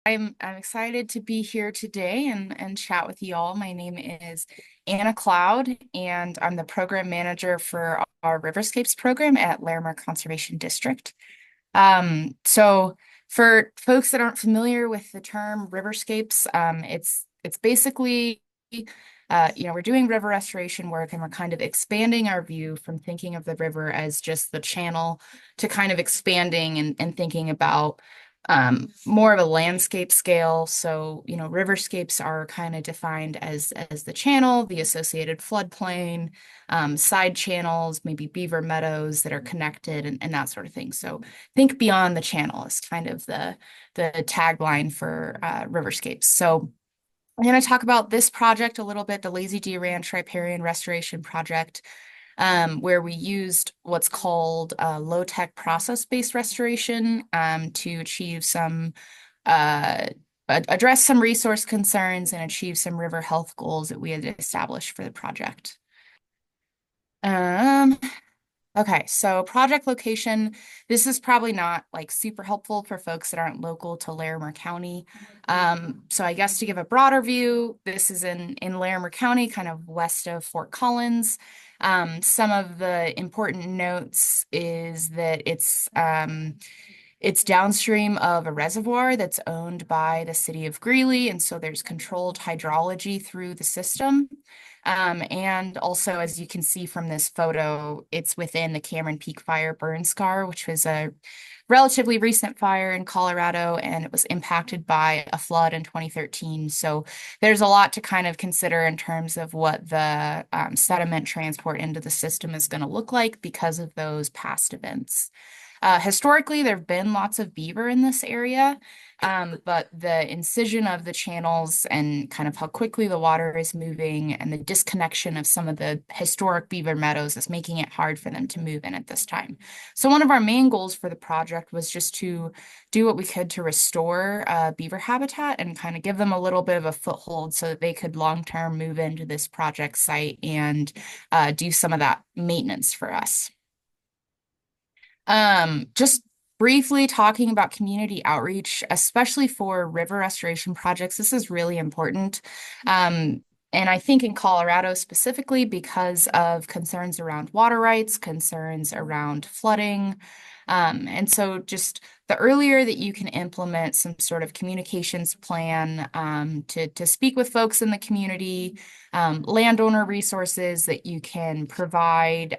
I'm excited to be here today and chat with you all. My name is Anna Cloud, and I'm the program manager for our Riverscapes program at Larimer Conservation District. So for folks that aren't familiar with the term riverscapes, it's basically we're doing river restoration work and we're kind of expanding our view from thinking of the river as just the channel to kind of expanding and thinking about more of a landscape scale. So, riverscapes are kind of defined as the channel, the associated floodplain, side channels, maybe beaver meadows that are connected and that sort of thing. So think beyond the channel is kind of the tagline for riverscapes. So I'm going to talk about this project a little bit, the Lazy D Ranch Riparian Restoration Project, where we used what's called low-tech process-based restoration to achieve some, address some resource concerns and achieve some river health goals that we had established for the project. Um, Okay, so project location. This is probably not like super helpful for folks that aren't local to Larimer County. So I guess to give a broader view, this is in Larimer County, kind of west of Fort Collins. Some of the important notes is that it's downstream of a reservoir that's owned by the city of Greeley, and so there's controlled hydrology through the system. And also, as you can see from this photo, it's within the Cameron Peak Fire burn scar, which was a relatively recent fire in Colorado, and it was impacted by a flood in 2013. So there's a lot to kind of consider in terms of what the sediment transport into the system is going to look like because of those past events. Historically, there have been lots of beaver in this area, but the incision of the channels and kind of how quickly the water is moving and the disconnection of some of the historic beaver meadows is making it hard for them to move in at this time. So one of our main goals for the project was just to do what we could to restore beaver habitat and kind of give them a little bit of a foothold so that they could long-term move into this project site and do some of that maintenance for us. Just briefly talking about community outreach, especially for river restoration projects, this is really important. And I think in Colorado specifically because of concerns around water rights, concerns around flooding. And so just the earlier that you can implement some sort of communications plan to speak with folks in the community, landowner resources that you can provide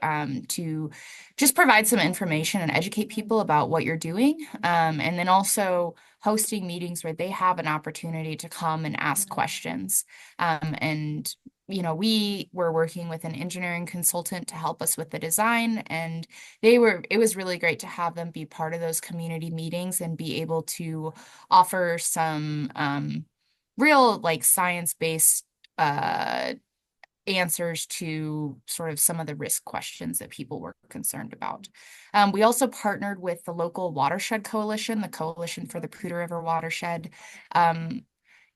to just provide some information and educate people about what you're doing. And then also hosting meetings where they have an opportunity to come and ask questions. And we were working with an engineering consultant to help us with the design, and it was really great to have them be part of those community meetings and be able to offer some real like science-based answers to sort of some of the risk questions that people were concerned about. We also partnered with the local watershed coalition, the Coalition for the Poudre River Watershed.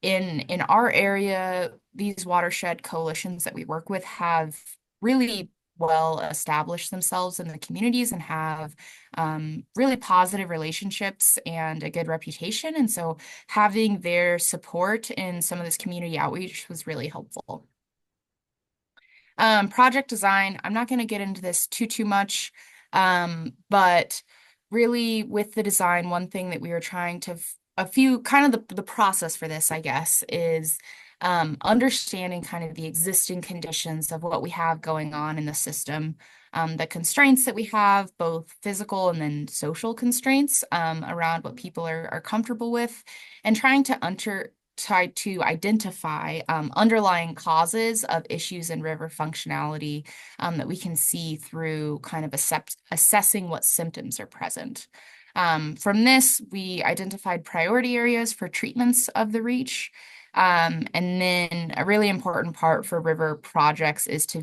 In our area, these watershed coalitions that we work with have really well established themselves in the communities and have really positive relationships and a good reputation. And so having their support in some of this community outreach was really helpful. Project design, I'm not going to get into this too much, but really with the design, one thing that we were trying to, a few kind of the process for this, I guess, is understanding kind of the existing conditions of what we have going on in the system, the constraints that we have, both physical and then social constraints around what people are comfortable with, and try to identify underlying causes of issues in river functionality that we can see through kind of assessing what symptoms are present. From this, we identified priority areas for treatments of the reach. And then a really important part for river projects is to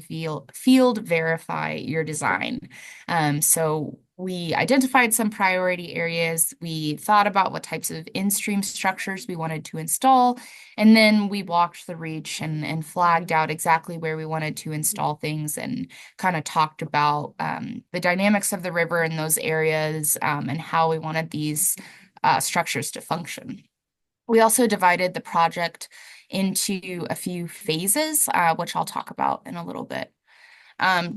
field verify your design. So we identified some priority areas. We thought about what types of in-stream structures we wanted to install, and then we walked the reach and flagged out exactly where we wanted to install things and kind of talked about the dynamics of the river in those areas and how we wanted these structures to function. We also divided the project into a few phases, which I'll talk about in a little bit.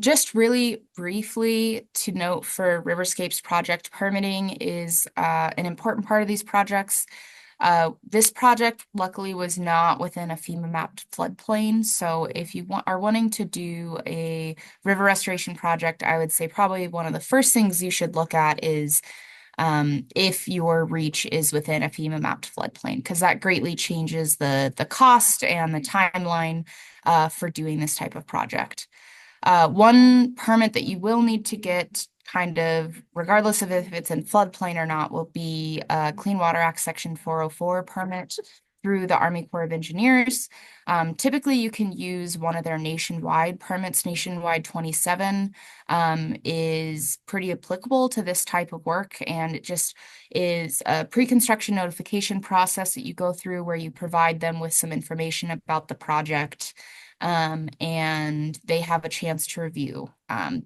Just really briefly to note for Riverscape's project permitting is an important part of these projects. This project luckily was not within a FEMA mapped floodplain. So if you are wanting to do a river restoration project, I would say probably one of the first things you should look at is if your reach is within a FEMA mapped floodplain, because that greatly changes the cost and the timeline for doing this type of project. One permit that you will need to get, kind of regardless of if it's in floodplain or not, will be a Clean Water Act Section 404 permit through the Army Corps of Engineers. Typically, you can use one of their nationwide permits. Nationwide 27 is pretty applicable to this type of work, and it just is a pre-construction notification process that you go through where you provide them with some information about the project. And they have a chance to review.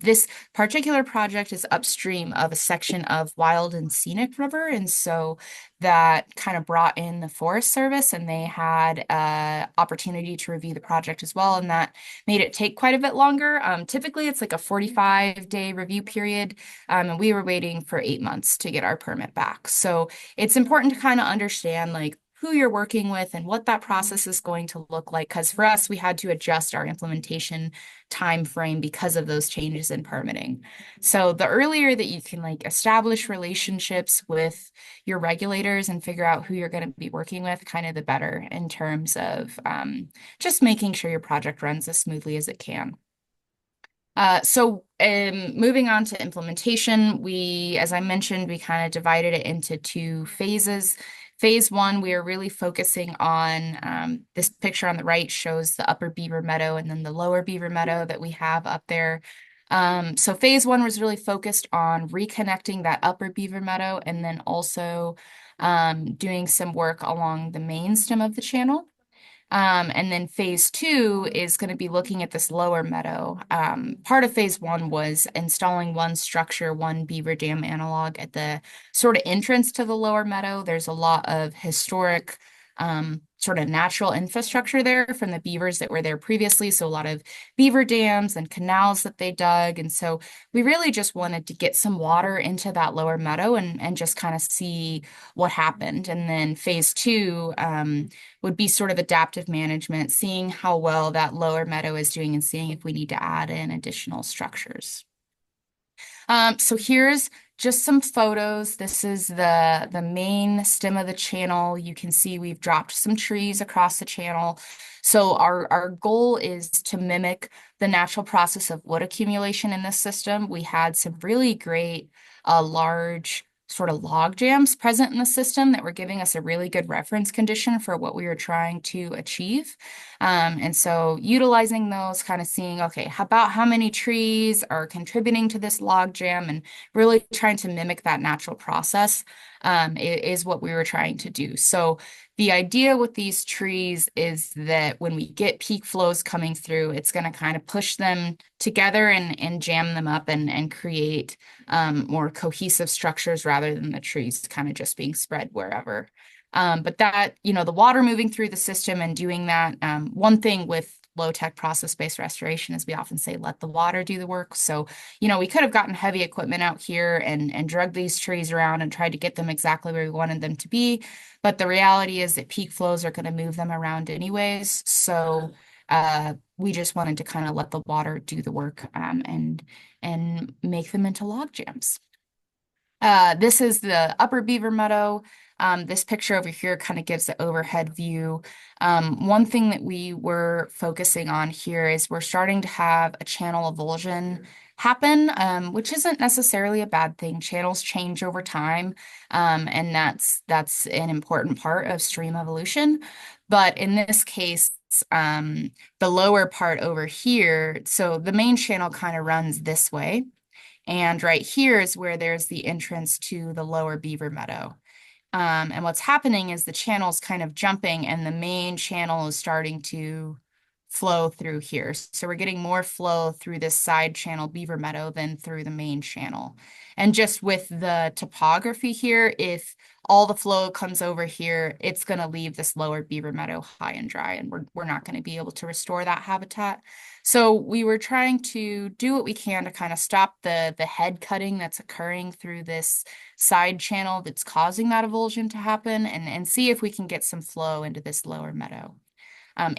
This particular project is upstream of a section of Wild and Scenic River, and so that kind of brought in the Forest Service, and they had opportunity to review the project as well, and that made it take quite a bit longer. Typically, it's like a 45-day review period, and we were waiting for 8 months to get our permit back. So it's important to kind of understand like who you're working with and what that process is going to look like. Because for us, we had to adjust our implementation time frame because of those changes in permitting. So the earlier that you can like establish relationships with your regulators and figure out who you're going to be working with, kind of the better in terms of just making sure your project runs as smoothly as it can. Moving on to implementation, as I mentioned, we kind of divided it into two phases. Phase one, we are really focusing on this picture on the right shows the upper Beaver Meadow and then the lower Beaver Meadow that we have up there. So phase one was really focused on reconnecting that upper Beaver Meadow and then also doing some work along the main stem of the channel. And then phase two is going to be looking at this lower meadow. Part of phase one was installing one structure, one beaver dam analog at the sort of entrance to the lower meadow. There's a lot of historic sort of natural infrastructure there from the beavers that were there previously. So a lot of beaver dams and canals that they dug. And so we really just wanted to get some water into that lower meadow and just kind of see what happened. And then phase two would be sort of adaptive management, seeing how well that lower meadow is doing and seeing if we need to add in additional structures. So here's just some photos. This is the main stem of the channel. You can see we've dropped some trees across the channel. So our goal is to mimic the natural process of wood accumulation in this system. We had some really great large sort of log jams present in the system that were giving us a really good reference condition for what we were trying to achieve. And so utilizing those, kind of seeing, okay, about how many trees are contributing to this log jam and really trying to mimic that natural process is what we were trying to do. So the idea with these trees is that when we get peak flows coming through, it's going to kind of push them together and jam them up and create more cohesive structures rather than the trees kind of just being spread wherever. But that, the water moving through the system and doing that, one thing with low-tech process-based restoration is we often say, let the water do the work. So, we could have gotten heavy equipment out here and drug these trees around and tried to get them exactly where we wanted them to be. But the reality is that peak flows are going to move them around anyways. So we just wanted to kind of let the water do the work and make them into log jams. This is the upper Beaver Meadow. This picture over here kind of gives the overhead view. One thing that we were focusing on here is we're starting to have a channel avulsion happen, which isn't necessarily a bad thing. Channels change over time, and that's an important part of stream evolution. But in this case, the lower part over here, so the main channel kind of runs this way. And right here is where there's the entrance to the lower Beaver Meadow. And what's happening is the channel's kind of jumping and the main channel is starting to flow through here. So we're getting more flow through this side channel Beaver Meadow than through the main channel. And just with the topography here, if all the flow comes over here, it's going to leave this lower beaver meadow high and dry, and we're not going to be able to restore that habitat. So we were trying to do what we can to kind of stop the head cutting that's occurring through this side channel that's causing that avulsion to happen, and see if we can get some flow into this lower meadow.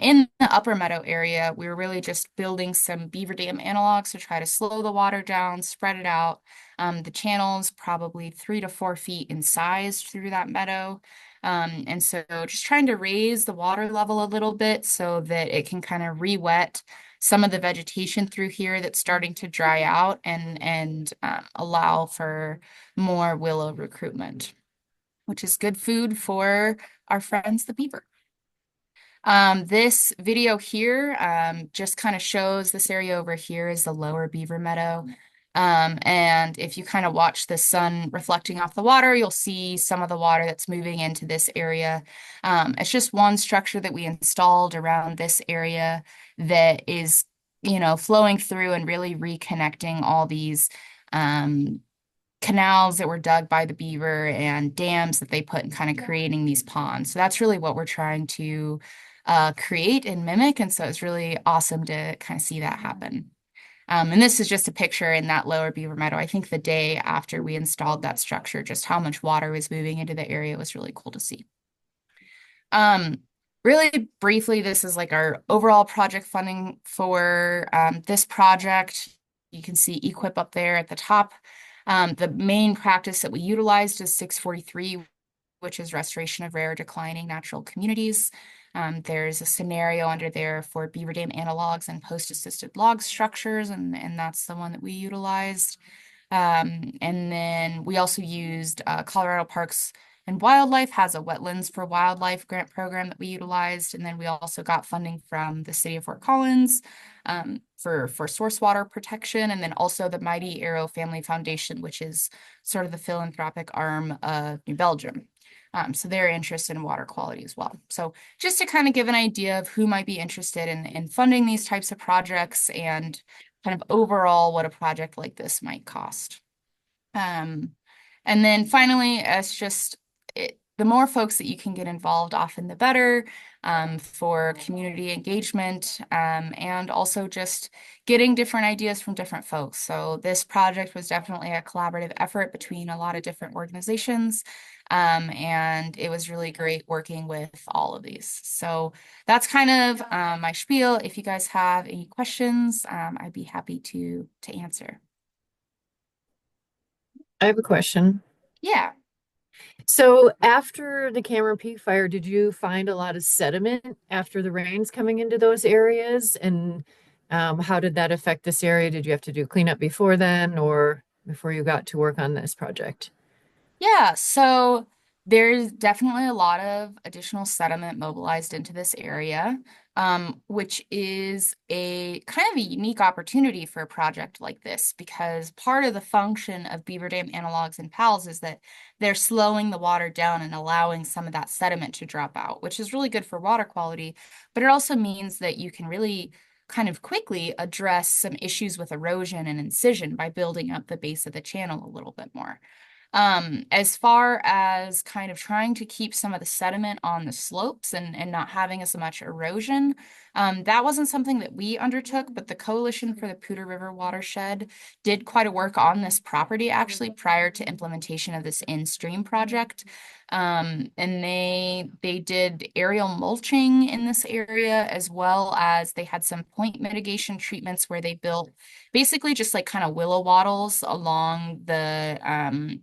In the upper meadow area, we were really just building some beaver dam analogs to try to slow the water down, spread it out. The channel's probably 3 to 4 feet in size through that meadow. And so just trying to raise the water level a little bit so that it can kind of re-wet some of the vegetation through here that's starting to dry out and allow for more willow recruitment, which is good food for our friends, the beaver. This video here just kind of shows this area over here is the lower beaver meadow. And if you kind of watch the sun reflecting off the water, you'll see some of the water that's moving into this area. It's just one structure that we installed around this area that is, flowing through and really reconnecting all these canals that were dug by the beaver and dams that they put in kind of creating these ponds. So that's really what we're trying to create and mimic. And so it's really awesome to kind of see that happen. And this is just a picture in that lower beaver meadow. I think the day after we installed that structure, just how much water was moving into the area was really cool to see. Really briefly, this is like our overall project funding for this project. You can see equip up there at the top. The main practice that we utilized is 643, which is restoration of rare declining natural communities. There's a scenario under there for beaver dam analogs and post-assisted log structures, and that's the one that we utilized. And then we also used Colorado Parks and Wildlife has a Wetlands for Wildlife grant program that we utilized. And then we also got funding from the city of Fort Collins for source water protection. And then also the Mighty Arrow Family Foundation, which is sort of the philanthropic arm of New Belgium. So they're interested in water quality as well. So just to kind of give an idea of who might be interested in funding these types of projects and kind of overall what a project like this might cost. And then finally, it's just the more folks that you can get involved, often the better for community engagement and also just getting different ideas from different folks. So this project was definitely a collaborative effort between a lot of different organizations. And it was really great working with all of these. So that's kind of my spiel. If you guys have any questions, I'd be happy to answer. I have a question. Yeah. So after the Cameron Peak fire, did you find a lot of sediment after the rains coming into those areas? And how did that affect this area? Did you have to do cleanup before then or before you got to work on this project? Yeah, so there's definitely a lot of additional sediment mobilized into this area, which is a kind of a unique opportunity for a project like this because part of the function of beaver dam analogs and PALs is that they're slowing the water down and allowing some of that sediment to drop out, which is really good for water quality, but it also means that you can really kind of quickly address some issues with erosion and incision by building up the base of the channel a little bit more. As far as kind of trying to keep some of the sediment on the slopes and not having as much erosion, that wasn't something that we undertook, but the Coalition for the Poudre River Watershed did quite a work on this property actually prior to implementation of this in-stream project. And they did aerial mulching in this area, as well as they had some point mitigation treatments where they built basically just like kind of willow wattles along the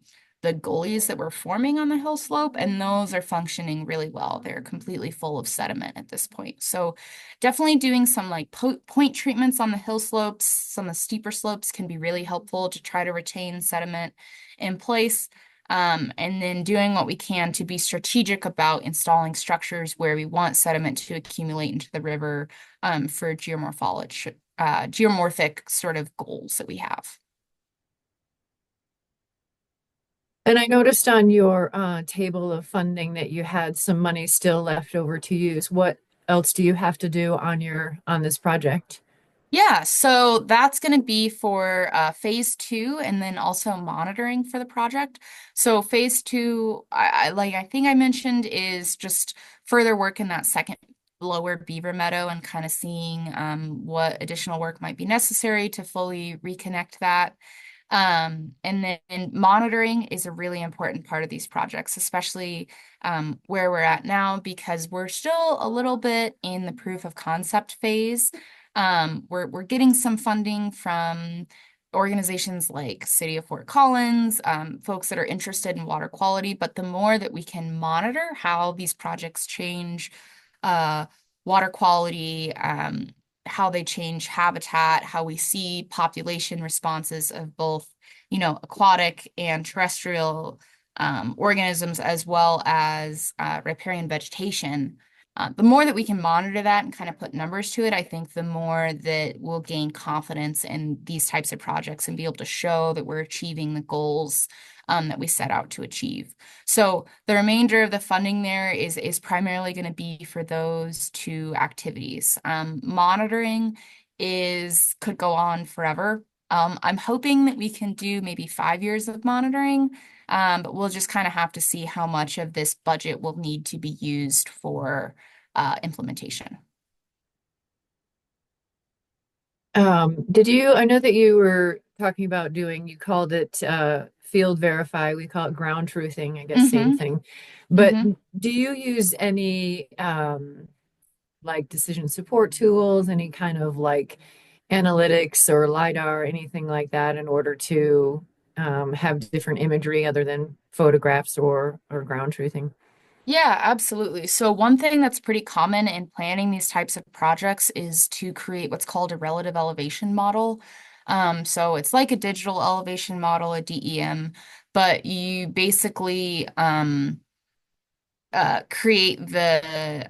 gullies that were forming on the hill slope, and those are functioning really well. They're completely full of sediment at this point. So definitely doing some like point treatments on the hill slopes, some of the steeper slopes can be really helpful to try to retain sediment in place. And then doing what we can to be strategic about installing structures where we want sediment to accumulate into the river for geomorphic sort of goals that we have. And I noticed on your table of funding that you had some money still left over to use. What else do you have to do on this project? Yeah, so that's going to be for phase two and then also monitoring for the project. So phase two, I think I mentioned, is just further work in that second lower beaver meadow and kind of seeing what additional work might be necessary to fully reconnect that. And then monitoring is a really important part of these projects, especially where we're at now, because we're still a little bit in the proof of concept phase. We're getting some funding from organizations like City of Fort Collins, folks that are interested in water quality, but the more that we can monitor how these projects change uh, water quality, how they change habitat, how we see population responses of both, aquatic and terrestrial organisms, as well as riparian vegetation. The more that we can monitor that and kind of put numbers to it, I think the more that we'll gain confidence in these types of projects and be able to show that we're achieving the goals that we set out to achieve. So the remainder of the funding there is primarily going to be for those two activities. Monitoring could go on forever. I'm hoping that we can do maybe 5 years of monitoring, but we'll just kind of have to see how much of this budget will need to be used for implementation. I know that you were talking about you called it field verify, we call it ground truthing, I guess same Mm-hmm. thing. But Mm-hmm. do you use any like decision support tools, any kind of like analytics or LiDAR, anything like that in order to have different imagery other than photographs or ground truthing? Yeah, absolutely. So one thing that's pretty common in planning these types of projects is to create what's called a relative elevation model. So it's like a digital elevation model, a DEM, but you basically create the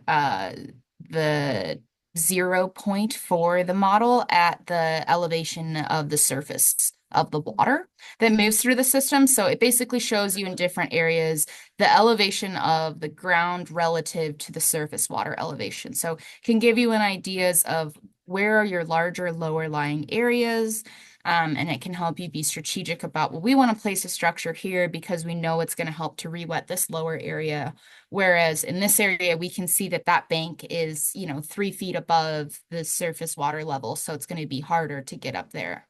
0 point for the model at the elevation of the surface of the water that moves through the system. So it basically shows you in different areas the elevation of the ground relative to the surface water elevation. So it can give you an ideas of where are your larger lower lying areas. And it can help you be strategic about, well, we want to place a structure here because we know it's going to help to re-wet this lower area. Whereas in this area, we can see that that bank is, 3 feet above the surface water level. So it's going to be harder to get up there.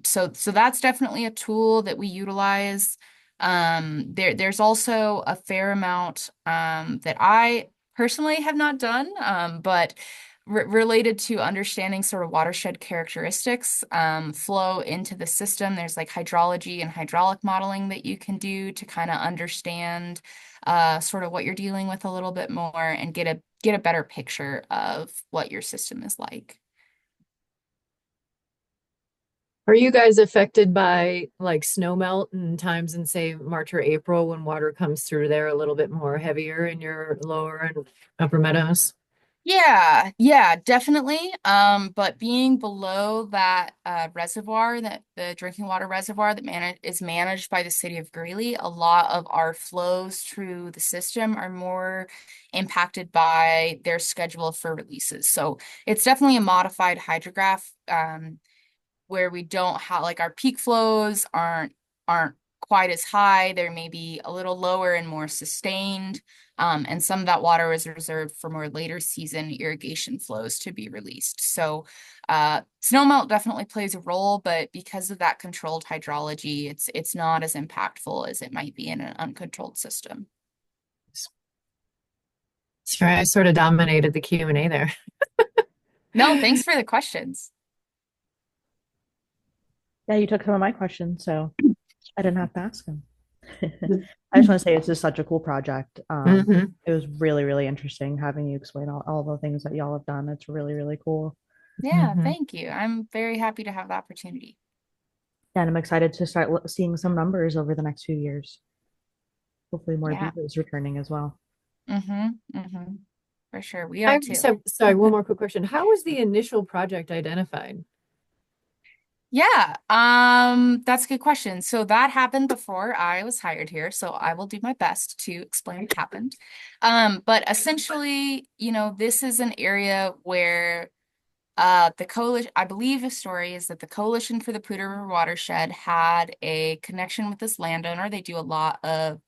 So that's definitely a tool that we utilize. There's also a fair amount that I personally have not done, but related to understanding sort of watershed characteristics, flow into the system. There's like hydrology and hydraulic modeling that you can do to kind of understand sort of what you're dealing with a little bit more and get a better picture of what your system is like. Are you guys affected by like snow melt and times in say March or April when water comes through there a little bit more heavier in your lower and upper meadows? Yeah, definitely. But being below that reservoir, that the drinking water reservoir that is managed by the city of Greeley, a lot of our flows through the system are more impacted by their schedule for releases. So it's definitely a modified hydrograph. Where we don't have like our peak flows aren't quite as high. They're maybe a little lower and more sustained. And some of that water is reserved for more later season irrigation flows to be released. So snowmelt definitely plays a role, but because of that controlled hydrology, it's not as impactful as it might be in an uncontrolled system. Sorry, I sort of dominated the Q&A there. No, thanks for the questions. Yeah, you took some of my questions, so I didn't have to ask them. I just want to say it's just such a cool project. Hmm. It was really, really interesting having you explain all the things that y'all have done. It's really, really cool. Yeah, Hmm. thank you. I'm very happy to have the opportunity. Yeah, and I'm excited to start seeing some numbers over the next few years. Hopefully more Yeah. beavers returning as well. Mm-hmm. Mm-hmm. For sure. We are I'm too. so sorry, one more quick question. How was the initial project identified? Yeah, that's a good question. So that happened before I was hired here, so I will do my best to explain what happened. But essentially, this is an area where The coalition, I believe the story is that the Coalition for the Poudre River Watershed had a connection with this landowner. They do a lot of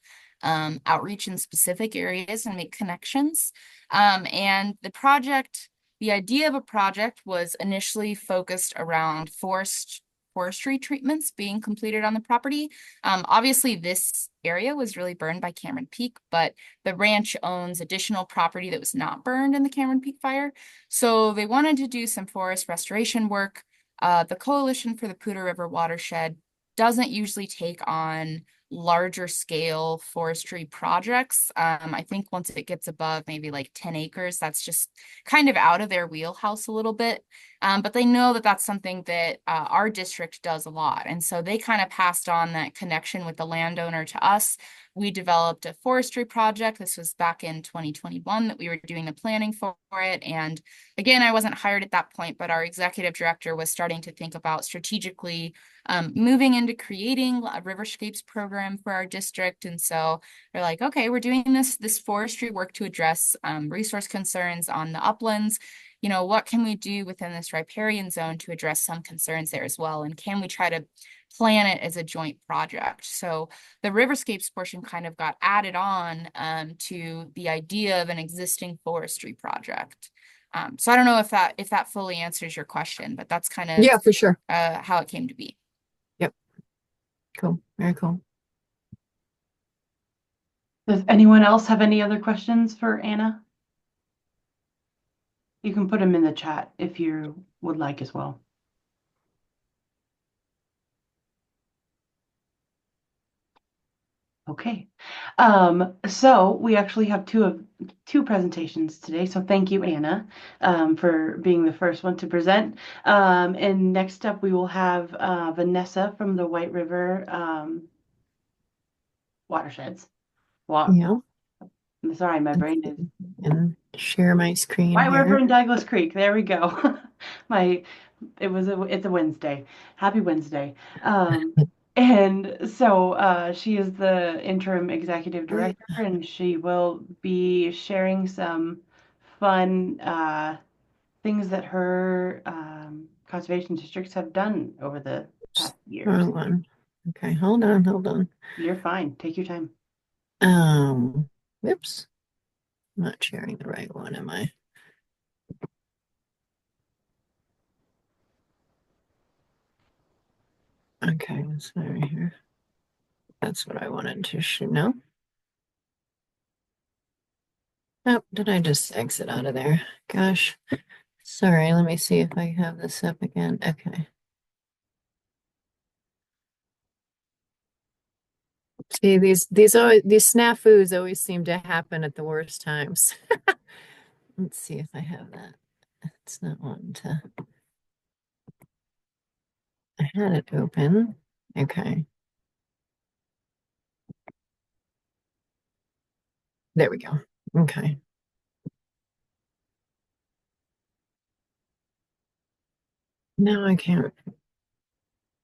outreach in specific areas and make connections. And the idea of a project was initially focused around forestry treatments being completed on the property. Obviously, this area was really burned by Cameron Peak, but the ranch owns additional property that was not burned in the Cameron Peak fire. So they wanted to do some forest restoration work. The Coalition for the Poudre River Watershed doesn't usually take on larger scale forestry projects. I think once it gets above maybe like 10 acres, that's just kind of out of their wheelhouse a little bit. But they know that that's something that our district does a lot. And so they kind of passed on that connection with the landowner to us. We developed a forestry project. This was back in 2021 that we were doing the planning for it. And again, I wasn't hired at that point, but our executive director was starting to think about strategically moving into creating a riverscapes program for our district. And so they're like, okay, we're doing this forestry work to address resource concerns on the uplands. You know, what can we do within this riparian zone to address some concerns there as well? And can we try to plan it as a joint project? So the riverscapes portion kind of got added on to the idea of an existing forestry project. So I don't know if that fully answers your question, but that's kind of Yeah, for sure. how it came to be. Yep. Cool. Very cool. Does anyone else have any other questions for Anna? You can put them in the chat if you would like as well. Okay, so we actually have two presentations today. So thank you, Anna, for being the first one to present. And next up, we will have Vanessa from the White River watersheds. Yeah. I'm sorry, my brain is And share my screen White here. River and Douglas Creek. There we go. It's a Wednesday. Happy Wednesday. And so she is the interim executive director, and she will be sharing some fun things that her conservation districts have done over the past years. Wrong one. Okay, hold on. You're fine. Take your time. Whoops. I'm not sharing the right one, am I? Okay, it's right here. That's what I wanted to show. No. Oh, did I just exit out of there? Gosh. Sorry, let me see if I have this up again. Okay. See, these snafus always seem to happen at the worst times. Let's see if I have that. It's not wanting to. I had it open. Okay. There we go. Okay. Now I can't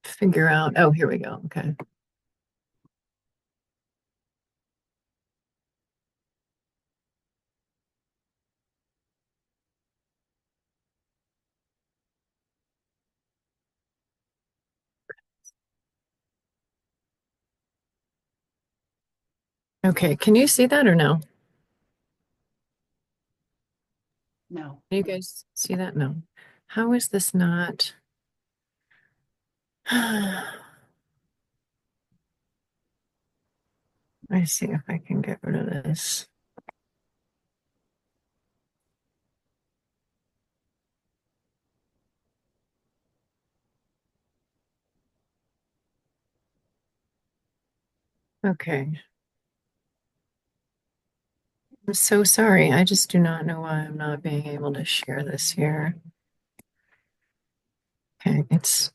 figure out. Oh, here we go. Okay. Okay, can you see that or no? No. Can you guys see that? No. How is this not? I see if I can get rid of this. Okay. I'm so sorry. I just do not know why I'm not being able to share this here. Okay, it's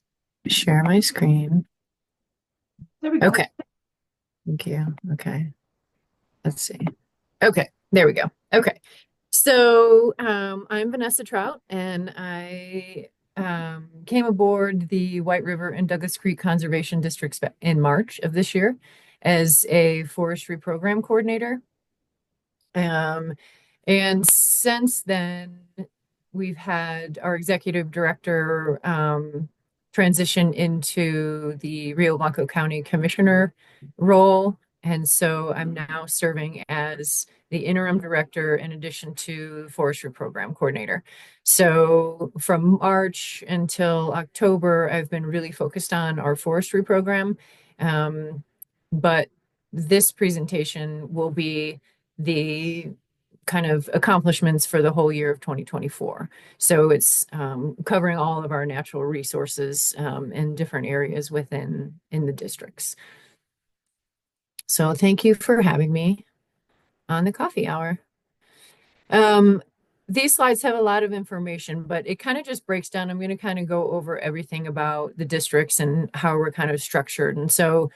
share my screen. There we go. Okay. Thank you. Okay. Let's see. Okay, there we go. Okay. So I'm Vanessa Trout, and I came aboard the White River and Douglas Creek Conservation Districts in March of this year as a forestry program coordinator. And since then, we've had our executive director transition into the Rio Blanco County Commissioner role. And so I'm now serving as the interim director in addition to forestry program coordinator. So from March until October, I've been really focused on our forestry program. But this presentation will be the kind of accomplishments for the whole year of 2024. So it's covering all of our natural resources in different areas within the districts. So thank you for having me on the coffee hour. These slides have a lot of information, but it kind of just breaks down. I'm going to kind of go over everything about the districts and how we're kind of structured. And so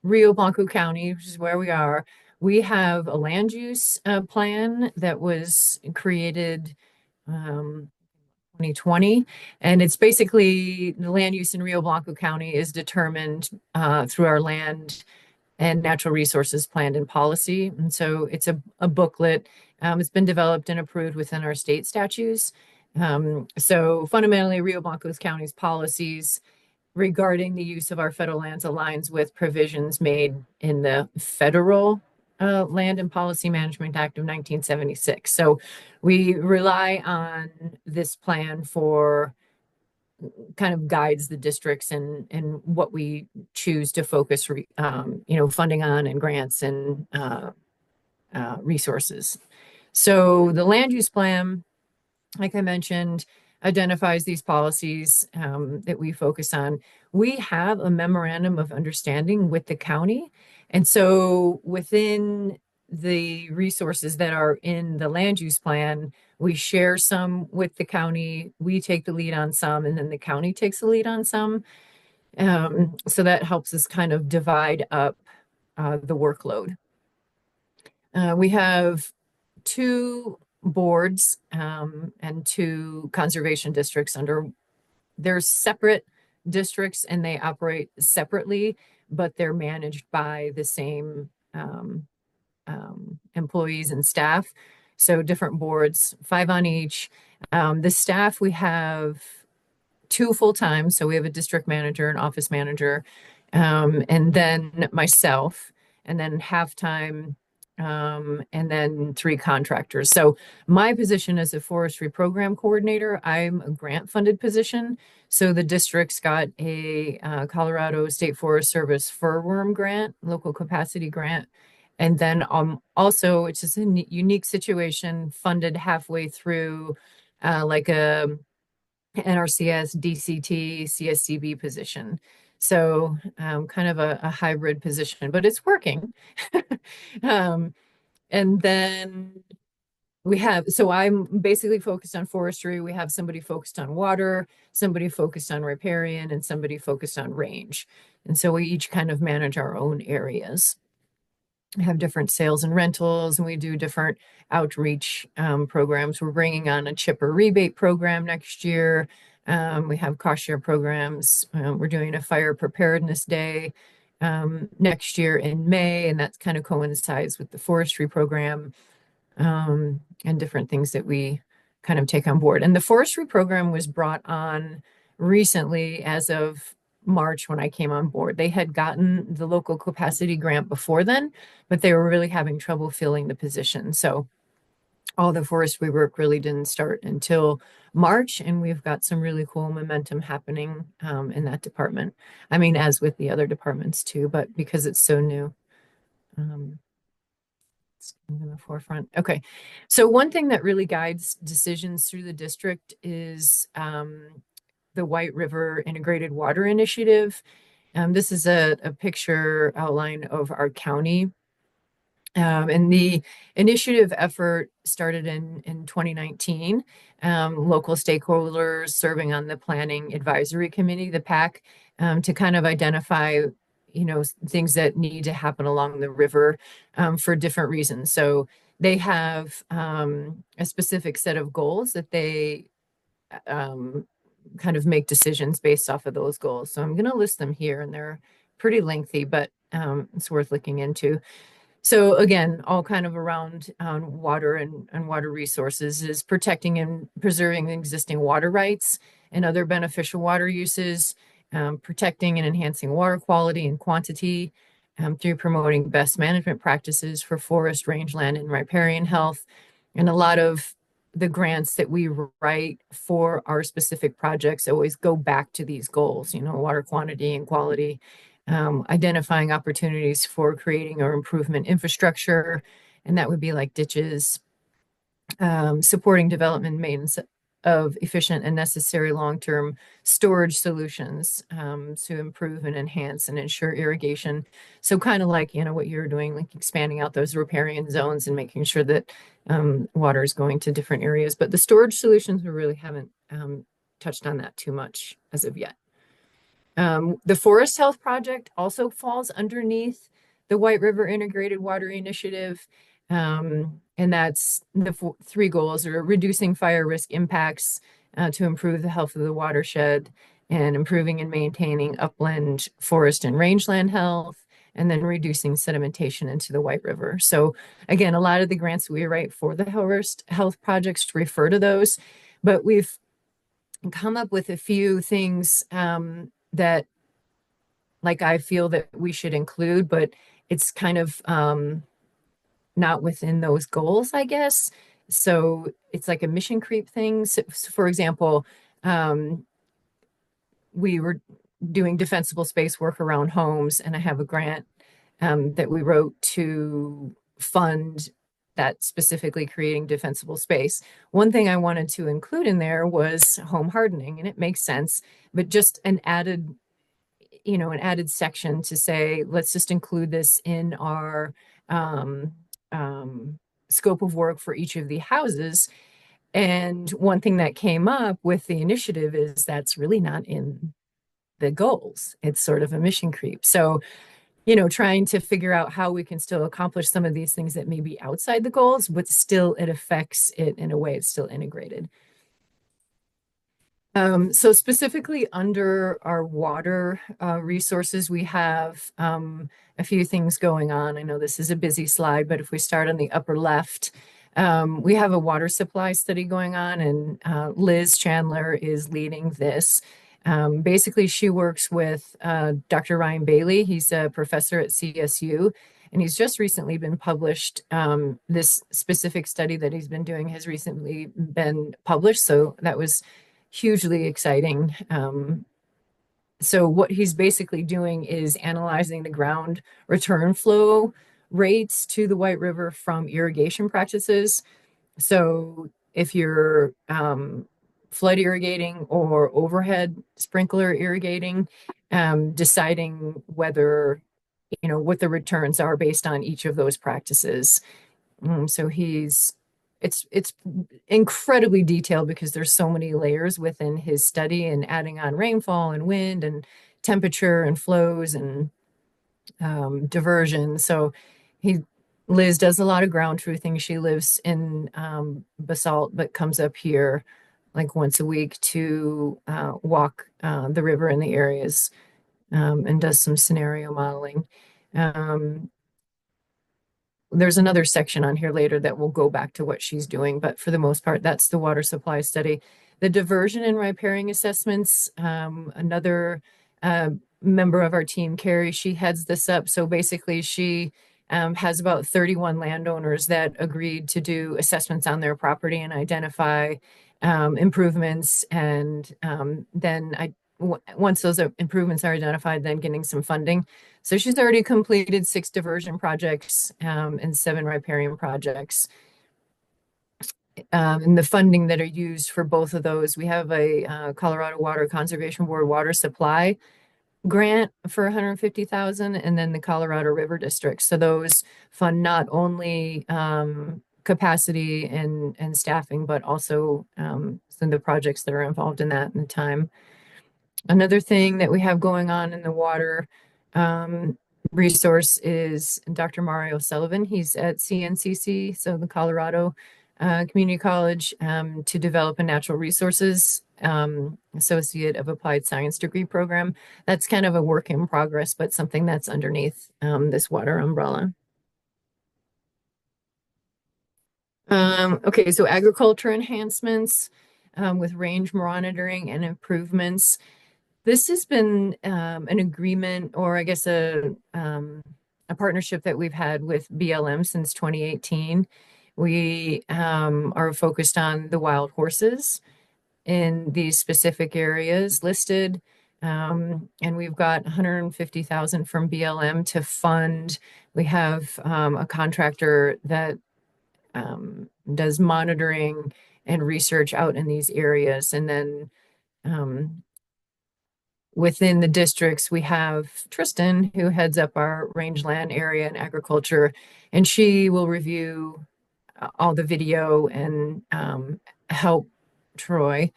Rio Blanco County, which is where we are, we have a land use plan that was created 2020, and it's basically the land use in Rio Blanco County is determined through our land and natural resources plan and policy. And so it's a booklet. It's been developed and approved within our state statutes. So fundamentally, Rio Blanco County's policies regarding the use of our federal lands aligns with provisions made in the federal Land and Policy Management Act of 1976. So we rely on this plan for kind of guides the districts and what we choose to focus, funding on and grants and resources. So the land use plan, like I mentioned, identifies these policies that we focus on. We have a memorandum of understanding with the county. And so within the resources that are in the land use plan, we share some with the county. We take the lead on some, and then the county takes the lead on some. So that helps us kind of divide up the workload. We have 2 boards and 2 conservation districts they're separate districts and they operate separately, but they're managed by the same employees and staff. So different boards, 5 on each. The staff, we have 2 full-time. So we have a district manager, an office manager, and then myself, and then half-time, and then 3 contractors. So my position as a forestry program coordinator, I'm a grant-funded position. So the district's got a Colorado State Forest Service furworm grant, local capacity grant. And then also, it's just a unique situation, funded halfway through like a NRCS, DCT, CSCB position. So kind of a hybrid position, but it's working. And then so I'm basically focused on forestry. We have somebody focused on water, somebody focused on riparian, and somebody focused on range. And so we each kind of manage our own areas. We have different sales and rentals, and we do different outreach programs. We're bringing on a chipper rebate program next year. We have cost share programs. We're doing a fire preparedness day next year in May, and that kind of coincides with the forestry program and different things that we kind of take on board. And the forestry program was brought on recently as of March when I came on board. They had gotten the local capacity grant before then, but they were really having trouble filling the position. So all the forestry work really didn't start until March, and we've got some really cool momentum happening in that department. I mean, as with the other departments too, but because it's so new. It's in the forefront. Okay. So one thing that really guides decisions through the district is the White River Integrated Water Initiative. This is a picture outline of our county. And the initiative effort started in 2019. Local stakeholders serving on the Planning Advisory Committee, the PAC, to kind of identify things that need to happen along the river for different reasons. So they have a specific set of goals that they kind of make decisions based off of those goals. So I'm going to list them here, and they're pretty lengthy, but it's worth looking into. So again, all kind of around water and water resources is protecting and preserving existing water rights and other beneficial water uses, protecting and enhancing water quality and quantity through promoting best management practices for forest, rangeland, and riparian health. And a lot of the grants that we write for our specific projects always go back to these goals, water quantity and quality, identifying opportunities for creating or improvement infrastructure, and that would be like ditches, supporting development and maintenance of efficient and necessary long-term storage solutions to improve and enhance and ensure irrigation. So kind of like, what you're doing, like expanding out those riparian zones and making sure that water is going to different areas. But the storage solutions, we really haven't touched on that too much as of yet. The Forest Health Project also falls underneath the White River Integrated Water Initiative. And that's the three goals are reducing fire risk impacts to improve the health of the watershed and improving and maintaining upland forest and rangeland health, and then reducing sedimentation into the White River. So again, a lot of the grants we write for the Forest Health projects refer to those, but we've come up with a few things that like I feel that we should include, but it's kind of not within those goals, I guess. So it's like a mission creep thing. So for example, we were doing defensible space work around homes, and I have a grant that we wrote to fund that, specifically creating defensible space. One thing I wanted to include in there was home hardening, and it makes sense, but just an added section to say, let's just include this in our scope of work for each of the houses. And one thing that came up with the initiative is that's really not in the goals. It's sort of a mission creep. So, trying to figure out how we can still accomplish some of these things that may be outside the goals, but still it affects it in a way it's still integrated. So specifically under our water resources, we have a few things going on. I know this is a busy slide, but if we start on the upper left, we have a water supply study going on, and Liz Chandler is leading this. Basically, she works with Dr. Ryan Bailey. He's a professor at CSU, and he's just recently been published. This specific study that he's been doing has recently been published, so that was hugely exciting. So what he's basically doing is analyzing the ground return flow rates to the White River from irrigation practices. So if you're flood irrigating or overhead sprinkler irrigating, deciding whether, what the returns are based on each of those practices. So it's incredibly detailed because there's so many layers within his study, and adding on rainfall and wind and temperature and flows and diversion. So Liz does a lot of ground truthing. She lives in Basalt, but comes up here like once a week to walk the river in the areas, and does some scenario modeling. There's another section on here later that will go back to what she's doing, but for the most part, that's the water supply study. The diversion and riparian assessments, another member of our team, Carrie, she heads this up. So basically she has about 31 landowners that agreed to do assessments on their property and identify improvements. And then once those improvements are identified, then getting some funding. So she's already completed 6 diversion projects and 7 riparian projects. And the funding that are used for both of those, we have a Colorado Water Conservation Board water supply grant for $150,000, and then the Colorado River District. So those fund not only capacity and staffing, but also some of the projects that are involved in that and the time. Another thing that we have going on in the water resource is Dr. Mario Sullivan. He's at CNCC, so the Colorado Community College, to develop a natural resources Associate of Applied Science degree program. That's kind of a work in progress, but something that's underneath this water umbrella. Okay, so agriculture enhancements with range monitoring and improvements. This has been an agreement, or I guess a partnership that we've had with BLM since 2018. We are focused on the wild horses in these specific areas listed. And we've got 150,000 from BLM to fund. We have a contractor that does monitoring and research out in these areas. And then within the districts, we have Tristan, who heads up our rangeland area and agriculture, and she will review all the video and help Troy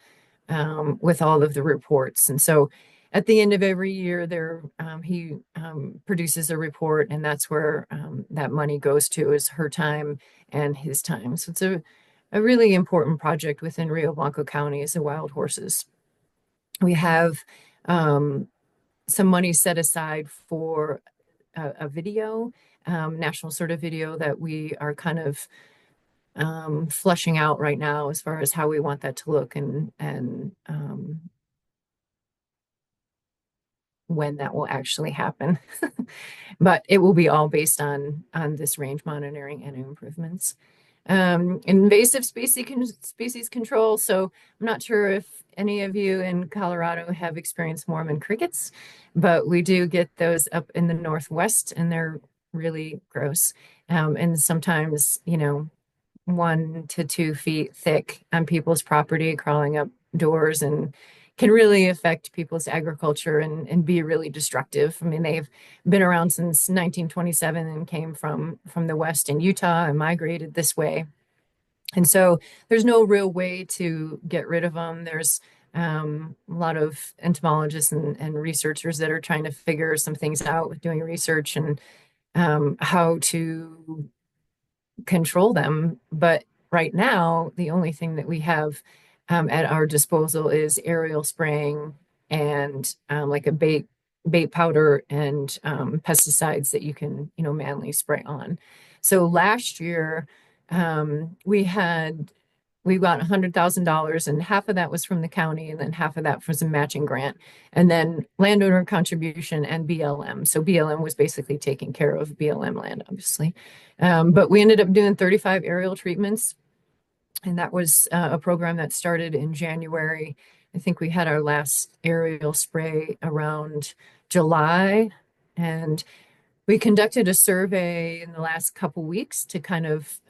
with all of the reports. And so at the end of every year, he produces a report, and that's where that money goes to, is her time and his time. So it's a really important project within Rio Blanco County is the wild horses. We have some money set aside for a video, national sort of video that we are kind of fleshing out right now as far as how we want that to look and when that will actually happen. But it will be all based on this range monitoring and improvements. Invasive species control. So I'm not sure if any of you in Colorado have experienced Mormon crickets, but we do get those up in the Northwest, and they're really gross. And sometimes, 1 to 2 feet thick on people's property, crawling up doors, and can really affect people's agriculture and be really destructive. I mean, they've been around since 1927 and came from the West in Utah and migrated this way. And so there's no real way to get rid of them. There's a lot of entomologists and researchers that are trying to figure some things out with doing research and how to control them. But right now, the only thing that we have at our disposal is aerial spraying and like a bait powder and pesticides that you can, manually spray on. So last year, we got $100,000, and half of that was from the county, and then half of that was a matching grant, and then landowner contribution and BLM. So BLM was basically taking care of BLM land, obviously. But we ended up doing 35 aerial treatments, and that was a program that started in January. I think we had our last aerial spray around July, and we conducted a survey in the last couple weeks to kind of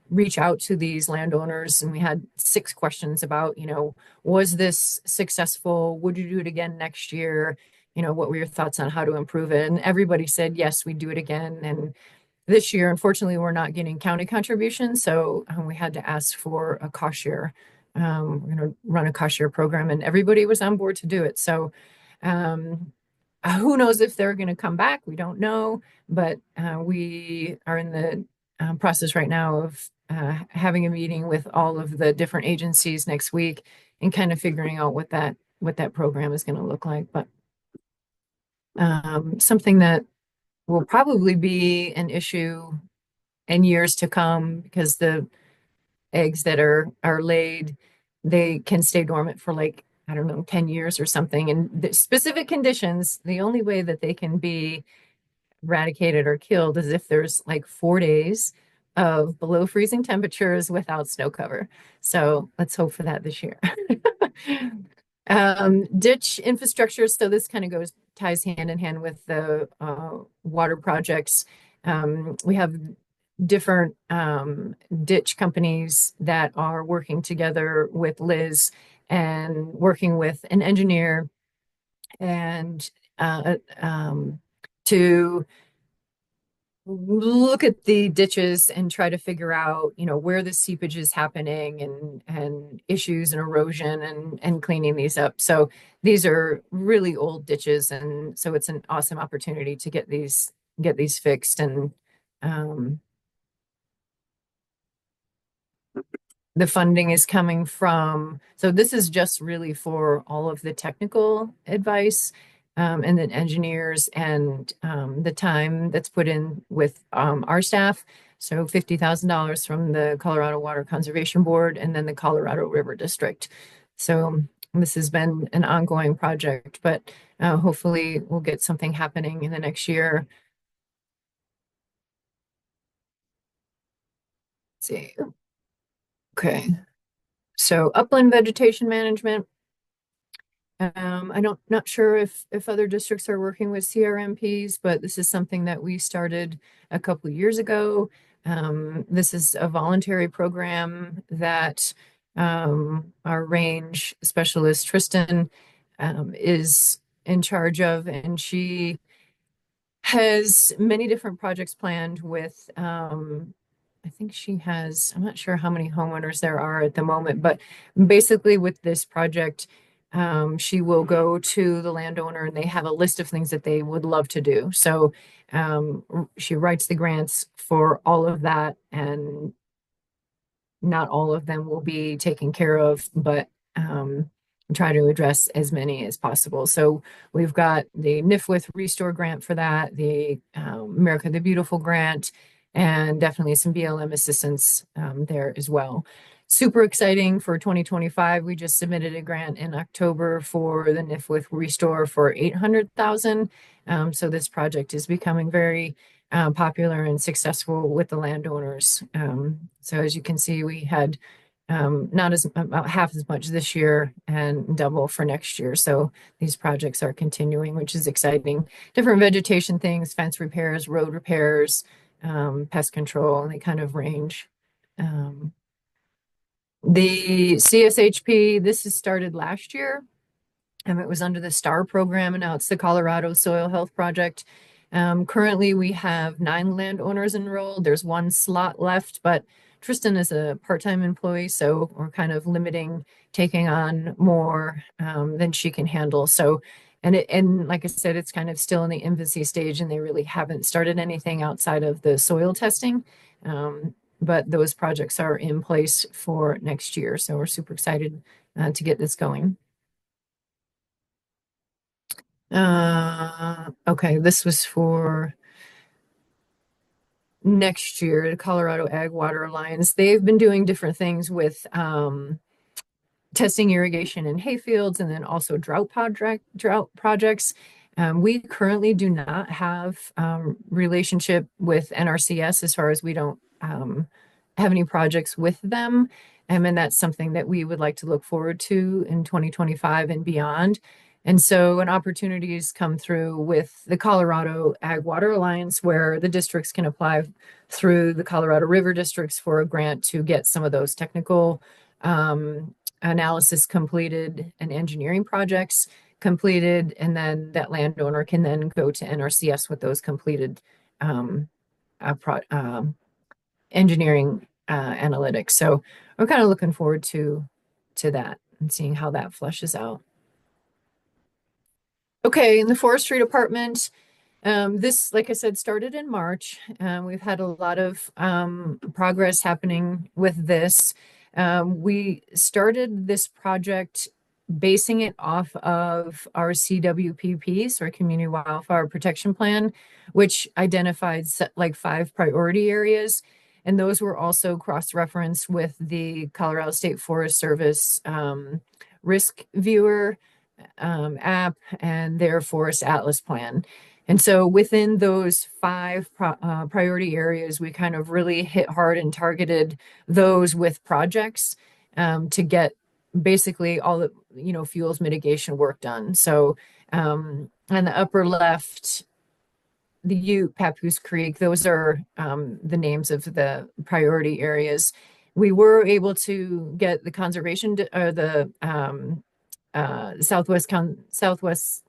reach out to these landowners, and we had 6 questions about, was this successful? Would you do it again next year? What were your thoughts on how to improve it? And everybody said, yes, we'd do it again. And this year, unfortunately, we're not getting county contributions, so we had to ask for a cost share. We're going to run a cost share program, and everybody was on board to do it. So who knows if they're going to come back? We don't know, but we are in the process right now of having a meeting with all of the different agencies next week and kind of figuring out what that program is going to look like. But something that will probably be an issue in years to come, because the eggs that are laid, they can stay dormant for like, I don't know, 10 years or something. And the specific conditions, the only way that they can be eradicated or killed is if there's like 4 days of below freezing temperatures without snow cover. So let's hope for that this year. Ditch infrastructure. So this kind of ties hand in hand with the water projects. We have different ditch companies that are working together with Liz and working with an engineer and to look at the ditches and try to figure out, where the seepage is happening and issues and erosion and cleaning these up. So these are really old ditches, and so it's an awesome opportunity to get these fixed. And the funding is coming from, so this is just really for all of the technical advice and then engineers and the time that's put in with our staff. So $50,000 from the Colorado Water Conservation Board and then the Colorado River District. So this has been an ongoing project, but hopefully we'll get something happening in the next year. Let's see. Okay. So upland vegetation management. Not sure if other districts are working with CRMPs, but this is something that we started a couple of years ago. This is a voluntary program that our range specialist Tristan is in charge of, and she has many different projects planned with I think she has, I'm not sure how many homeowners there are at the moment, but basically with this project, she will go to the landowner and they have a list of things that they would love to do. So she writes the grants for all of that, and not all of them will be taken care of, but try to address as many as possible. So we've got the NIFWITH Restore grant for that, the America the Beautiful grant, and definitely some BLM assistance there as well. Super exciting for 2025. We just submitted a grant in October for the NIFWITH Restore for 800,000. So this project is becoming very popular and successful with the landowners. So as you can see, we had not as about half as much this year and double for next year. So these projects are continuing, which is exciting. Different vegetation things, fence repairs, road repairs, pest control, and they kind of range. The CSHP, this has started last year. It was under the STAR program, and now it's the Colorado Soil Health Project. Currently, we have 9 landowners enrolled. There's 1 slot left, but Tristan is a part-time employee, so we're kind of limiting taking on more than she can handle. So, and like I said, it's kind of still in the infancy stage, and they really haven't started anything outside of the soil testing. But those projects are in place for next year, so we're super excited to get this going. Okay, this was for next year, the Colorado Ag Water Alliance. They've been doing different things with testing irrigation in hayfields and then also drought projects. We currently do not have relationship with NRCS as far as we don't have any projects with them. And that's something that we would like to look forward to in 2025 and beyond. And so an opportunities come through with the Colorado Ag Water Alliance, where the districts can apply through the Colorado River districts for a grant to get some of those technical analysis completed and engineering projects completed. And then that landowner can then go to NRCS with those completed engineering analytics. So we're kind of looking forward to that and seeing how that flushes out. Okay, in the forestry department, this, like I said, started in March. We've had a lot of progress happening with this. We started this project basing it off of our CWPP, so our Community Wildfire Protection Plan, which identified like 5 priority areas. And those were also cross-referenced with the Colorado State Forest Service Risk Viewer app and their Forest Atlas plan. And so within those 5 priority areas, we kind of really hit hard and targeted those with projects to get basically all the, fuels mitigation work done. So on the upper left, the Ute, Papoose Creek, those are the names of the priority areas. We were able to get the conservation or the Southwest.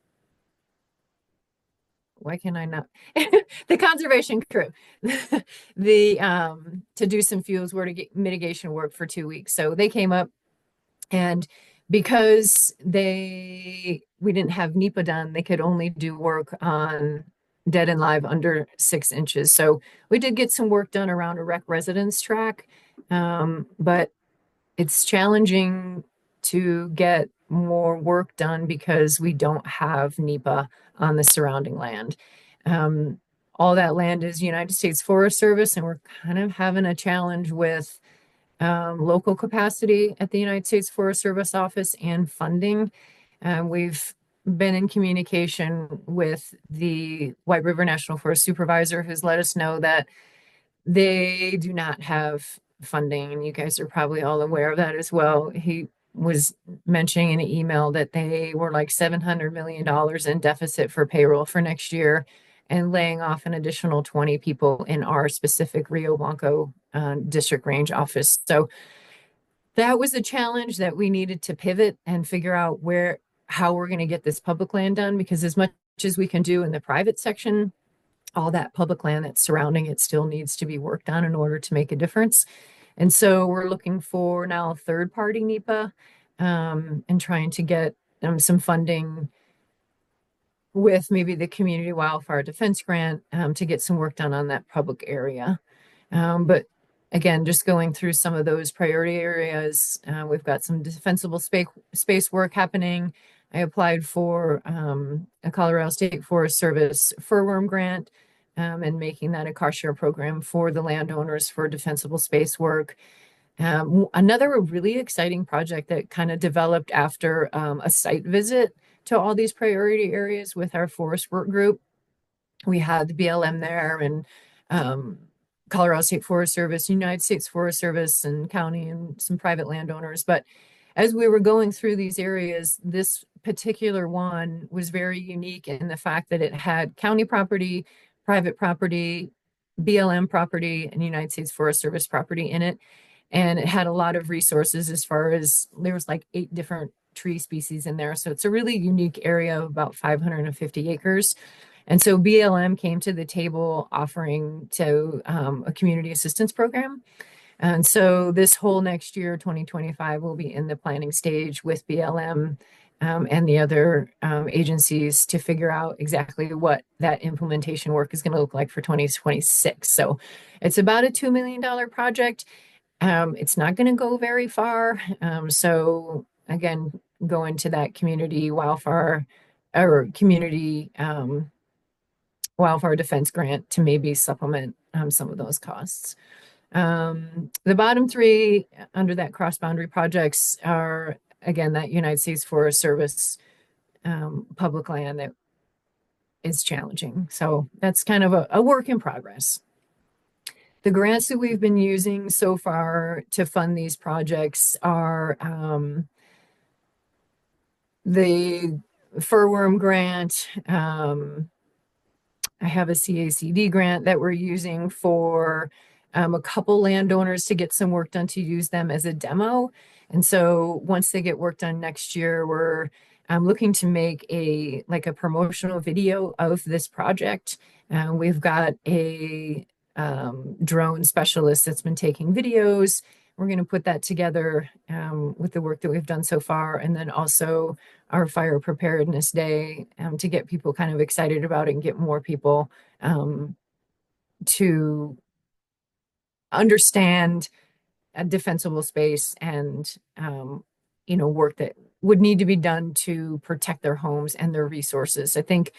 Why can I not? The conservation crew, to do some fuels mitigation work for 2 weeks. So they came up, and because we didn't have NEPA done, they could only do work on dead and live under 6 inches. So we did get some work done around a rec residence track, but it's challenging to get more work done because we don't have NEPA on the surrounding land. all that land is United States Forest Service, and we're kind of having a challenge with local capacity at the United States Forest Service office and funding. We've been in communication with the White River National Forest supervisor, who's let us know that they do not have funding, and you guys are probably all aware of that as well. He was mentioning in an email that they were like $700 million in deficit for payroll for next year and laying off an additional 20 people in our specific Rio Blanco district range office. So that was a challenge that we needed to pivot and figure out how we're going to get this public land done, because as much as we can do in the private section, all that public land that's surrounding it still needs to be worked on in order to make a difference. And so we're looking for now third-party NEPA and trying to get some funding with maybe the Community Wildfire Defense Grant to get some work done on that public area. But again, just going through some of those priority areas, we've got some defensible space work happening. I applied for a Colorado State Forest Service furworm grant and making that a cost share program for the landowners for defensible space work. Another really exciting project that kind of developed after a site visit to all these priority areas with our forest work group. We had the BLM there and Colorado State Forest Service, United States Forest Service, and county and some private landowners. But as we were going through these areas, this particular one was very unique in the fact that it had county property, private property, BLM property, and United States Forest Service property in it. And it had a lot of resources as far as there was like 8 different tree species in there. So it's a really unique area of about 550 acres. And so BLM came to the table offering to a community assistance program. And so this whole next year, 2025, will be in the planning stage with BLM and the other agencies to figure out exactly what that implementation work is going to look like for 2026. So it's about a $2 million project. It's not going to go very far. So again, go into that community wildfire or community wildfire defense grant to maybe supplement some of those costs. The bottom 3 under that cross boundary projects are, again, that United States Forest Service public land that is challenging. So that's kind of a work in progress. The grants that we've been using so far to fund these projects are the furworm grant. I have a CACD grant that we're using for a couple landowners to get some work done to use them as a demo. And so once they get work done next year, we're looking to make a promotional video of this project. We've got a drone specialist that's been taking videos. We're going to put that together with the work that we've done so far, and then also our fire preparedness day to get people kind of excited about it and get more people to understand a defensible space and work that would need to be done to protect their homes and their resources. I think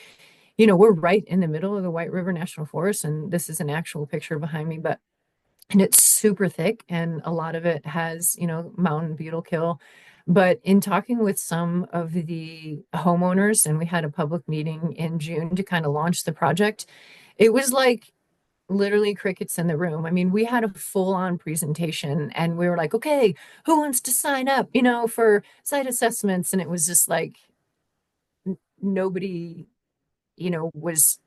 we're right in the middle of the White River National Forest, and this is an actual picture behind me, and it's super thick, and a lot of it has, mountain beetle kill. But in talking with some of the homeowners, and we had a public meeting in June to kind of launch the project, it was like literally crickets in the room. I mean, we had a full-on presentation, and we were like, okay, who wants to sign up, for site assessments? And it was just like nobody was,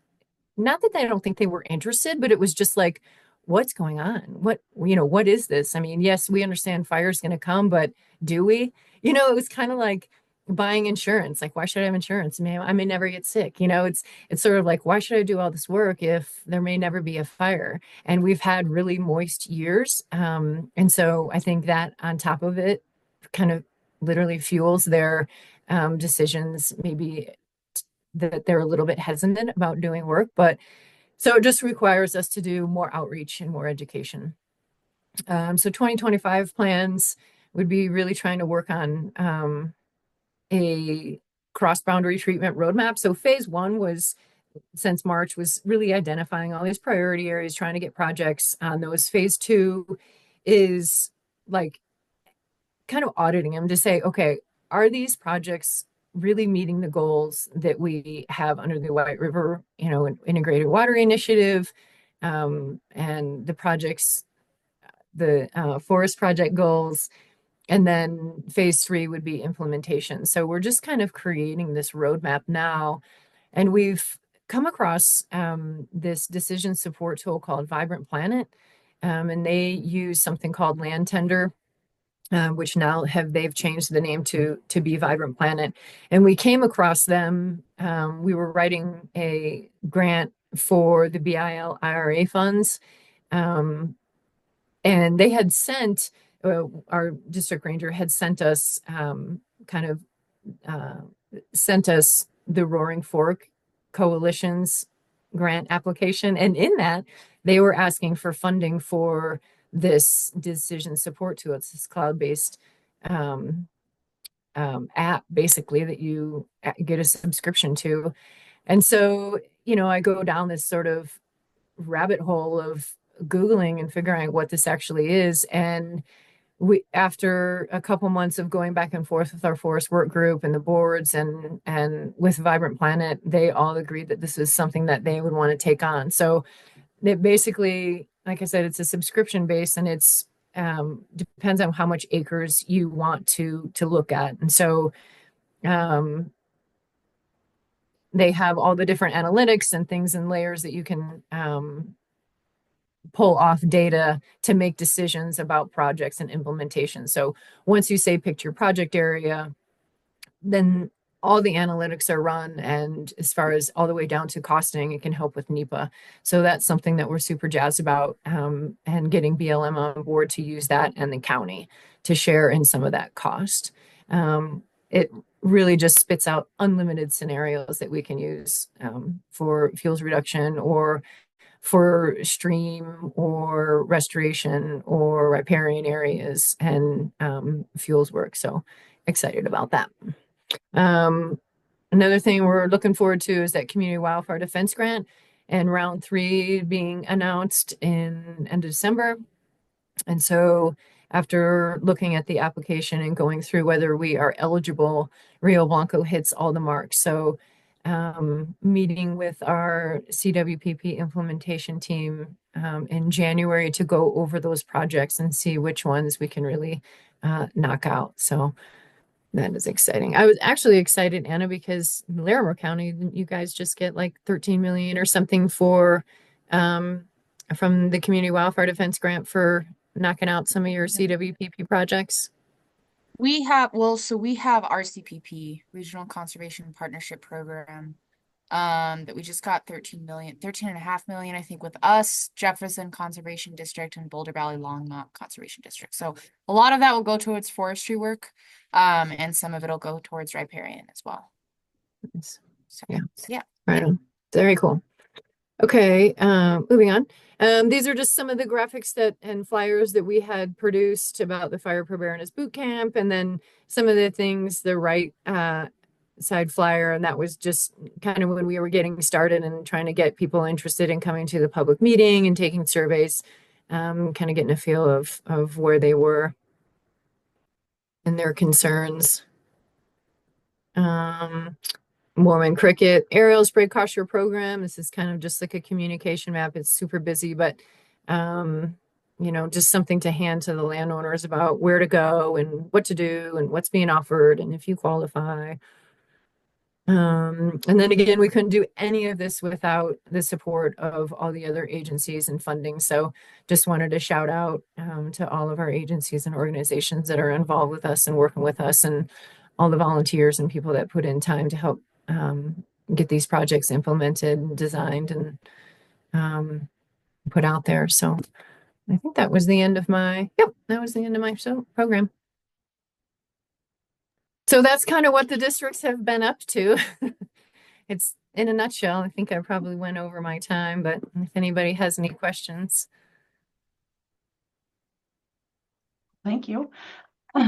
not that I don't think they were interested, but it was just like, what's going on? What is this? I mean, yes, we understand fire's going to come, but do we? It was kind of like buying insurance. Like, why should I have insurance? I may never get sick. It's sort of like, why should I do all this work if there may never be a fire? And we've had really moist years. And so I think that on top of it kind of literally fuels their decisions, maybe that they're a little bit hesitant about doing work, but so it just requires us to do more outreach and more education. So 2025 plans would be really trying to work on a cross-boundary treatment roadmap. So phase 1 was since March was really identifying all these priority areas, trying to get projects on those. Phase 2 is like kind of auditing them to say, okay, are these projects really meeting the goals that we have under the White River, Integrated Water Initiative, and the projects, the forest project goals, and then phase 3 would be implementation. So we're just kind of creating this roadmap now, and we've come across this decision support tool called Vibrant Planet, and they use something called Land Tender, which now they've changed the name to be Vibrant Planet. And we came across them. We were writing a grant for the BIL IRA funds, and they had sent our district ranger had sent us sent us the Roaring Fork Coalition's grant application, and in that they were asking for funding for this decision support tool. It's this cloud-based app, basically, that you get a subscription to. And so, I go down this sort of rabbit hole of Googling and figuring out what this actually is. And after a couple months of going back and forth with our forest work group and the boards and with Vibrant Planet, they all agreed that this is something that they would want to take on. So it basically, like I said, it's a subscription base, and it's depends on how much acres you want to look at. And so they have all the different analytics and things and layers that you can pull off data to make decisions about projects and implementation. So once you say pick your project area, then all the analytics are run, and as far as all the way down to costing, it can help with NEPA. So that's something that we're super jazzed about, and getting BLM on board to use that, and the county to share in some of that cost. It really just spits out unlimited scenarios that we can use for fuels reduction, or for stream or restoration or riparian areas and fuels work. So excited about that. Another thing we're looking forward to is that community wildfire defense grant, and round 3 being announced in end of December. And so after looking at the application and going through whether we are eligible, Rio Blanco hits all the marks. So meeting with our CWPP implementation team in January to go over those projects and see which ones we can really knock out. So that is exciting. I was actually excited, Anna, because Larimer County, you guys just get like 13 million or something for from the Community Wildfire Defense Grant for knocking out some of your CWPP projects. We have RCPP, Regional Conservation Partnership Program, that we just got 13.5 million, I think, with us, Jefferson Conservation District, and Boulder Valley Longmont Conservation District. So a lot of that will go towards forestry work, and some of it'll go towards riparian as well. Nice. So yeah. Right on. Very cool. Okay, moving on. These are just some of the graphics and flyers that we had produced about the Fire Preparedness Boot Camp, and then some of the things, the right side flyer, and that was just kind of when we were getting started and trying to get people interested in coming to the public meeting and taking surveys, kind of getting a feel of where they were and their concerns. Mormon Cricket aerial spray kosher program. This is kind of just like a communication map. It's super busy, but just something to hand to the landowners about where to go and what to do and what's being offered and if you qualify. And then again, we couldn't do any of this without the support of all the other agencies and funding. So just wanted to shout out to all of our agencies and organizations that are involved with us and working with us, and all the volunteers and people that put in time to help get these projects implemented and designed and put out there. So I think that was the end of my program. So that's kind of what the districts have been up to. It's in a nutshell. I think I probably went over my time, but if anybody has any questions. Thank you.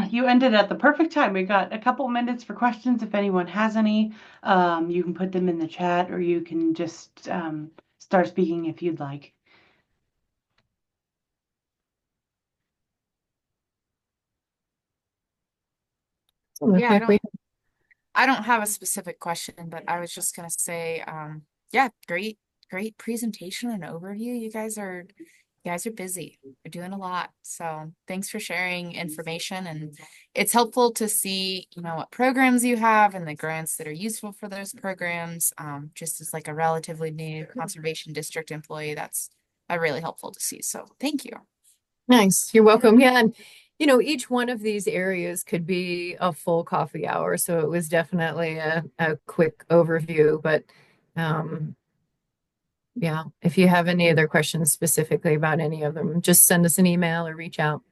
You ended at the perfect time. We got a couple minutes for questions if anyone has any. You can put them in the chat or you can just start speaking if you'd like. Yeah, I don't have a specific question, but I was just gonna say, yeah, great presentation and overview. You guys are busy. You're doing a lot. So thanks for sharing information, and it's helpful to see, what programs you have and the grants that are useful for those programs. Just as like a relatively new conservation district employee, that's really helpful to see. So thank you. Nice. You're welcome. Yeah. And, each one of these areas could be a full coffee hour. So it was definitely a quick overview. But yeah, if you have any other questions specifically about any of them, just send us an email or reach out.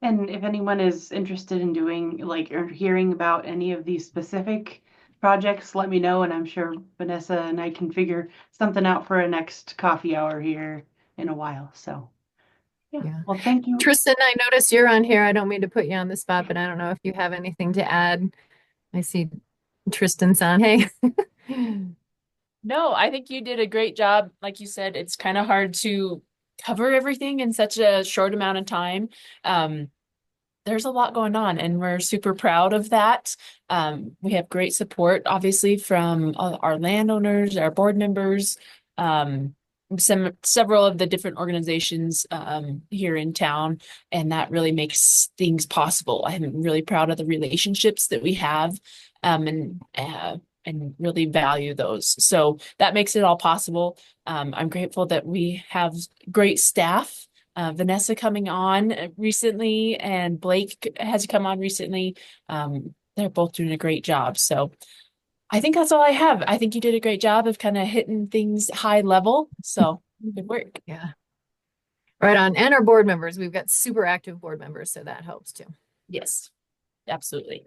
And if anyone is interested in doing or hearing about any of these specific projects, let me know. And I'm sure Vanessa and I can figure something out for a next coffee hour here in a while. So yeah. Well, thank you. Tristan, I noticed you're on here. I don't mean to put you on the spot, but I don't know if you have anything to add. I see Tristan's on. Hey. No, I think you did a great job. Like you said, it's kind of hard to cover everything in such a short amount of time. There's a lot going on, and we're super proud of that. We have great support, obviously, from our landowners, our board members, several of the different organizations here in town, and that really makes things possible. I'm really proud of the relationships that we have, and really value those. So that makes it all possible. I'm grateful that we have great staff. Vanessa coming on recently, and Blake has come on recently. They're both doing a great job. So I think that's all I have. I think you did a great job of kind of hitting things high level. So good work. Yeah. Right on. And our board members, we've got super active board members, so that helps too. Yes, absolutely.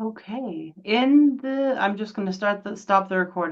Okay. I'm just going to stop the recording.